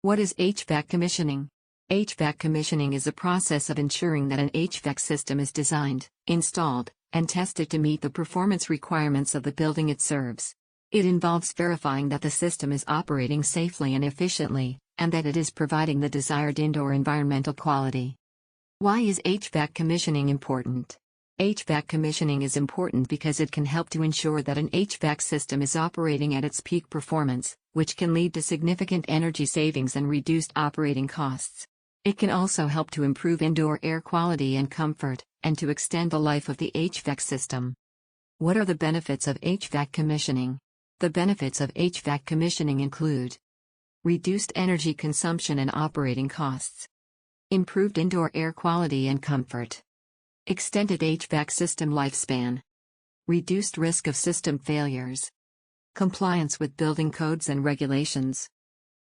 What is HVAC commissioning? HVAC commissioning is a process of ensuring that an HVAC system is designed, installed, and tested to meet the performance requirements of the building it serves. It involves verifying that the system is operating safely and efficiently, and that it is providing the desired indoor environmental quality. Why is HVAC commissioning important? HVAC commissioning is important because it can help to ensure that an HVAC system is operating at its peak performance, which can lead to significant energy savings and reduced operating costs. It can also help to improve indoor air quality and comfort, and to extend the life of the HVAC system. What are the benefits of HVAC commissioning? The benefits of HVAC commissioning include reduced energy consumption and operating costs, improved indoor air quality and comfort, extended HVAC system lifespan, reduced risk of system failures, compliance with building codes and regulations.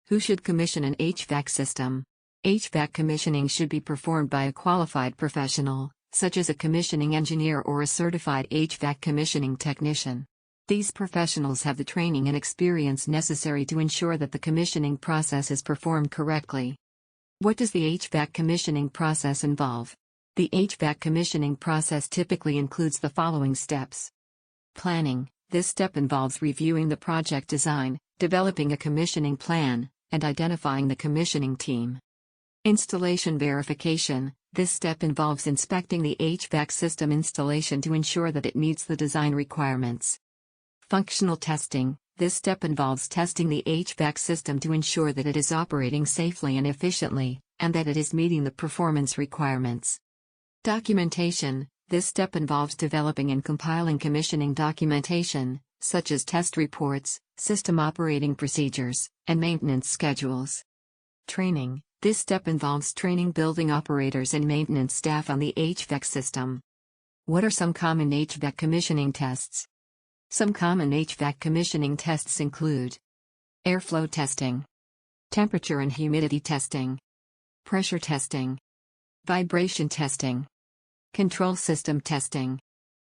Who should commission an HVAC system? HVAC commissioning should be performed by a qualified professional, such as a commissioning engineer or a certified HVAC commissioning technician. These professionals have the training and experience necessary to ensure that the commissioning process is performed correctly. What does the HVAC commissioning process involve? The HVAC commissioning process typically includes the following steps. Planning. This step involves reviewing the project design, developing a commissioning plan, and identifying the commissioning team. Installation verification. This step involves inspecting the HVAC system installation to ensure that it meets the design requirements. Functional testing. This step involves testing the HVAC system to ensure that it is operating safely and efficiently, and that it is meeting the performance requirements. Documentation. This step involves developing and compiling commissioning documentation, such as test reports, system operating procedures, and maintenance schedules. Training. This step involves training building operators and maintenance staff on the HVAC system. What are some common HVAC commissioning tests? Some common HVAC commissioning tests include airflow testing, temperature and humidity testing, pressure testing, vibration testing, control system testing.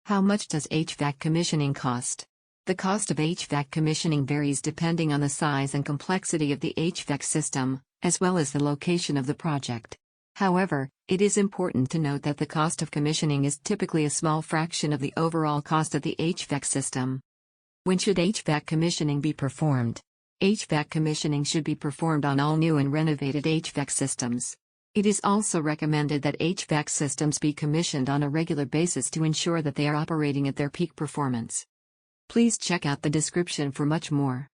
How much does HVAC commissioning cost? The cost of HVAC commissioning varies depending on the size and complexity of the HVAC system, as well as the location of the project. However, it is important to note that the cost of commissioning is typically a small fraction of the overall cost of the HVAC system. When should HVAC commissioning be performed? HVAC commissioning should be performed on all new and renovated HVAC systems. It is also recommended that HVAC systems be commissioned on a regular basis to ensure that they are operating at their peak performance. Please check out the description for much more.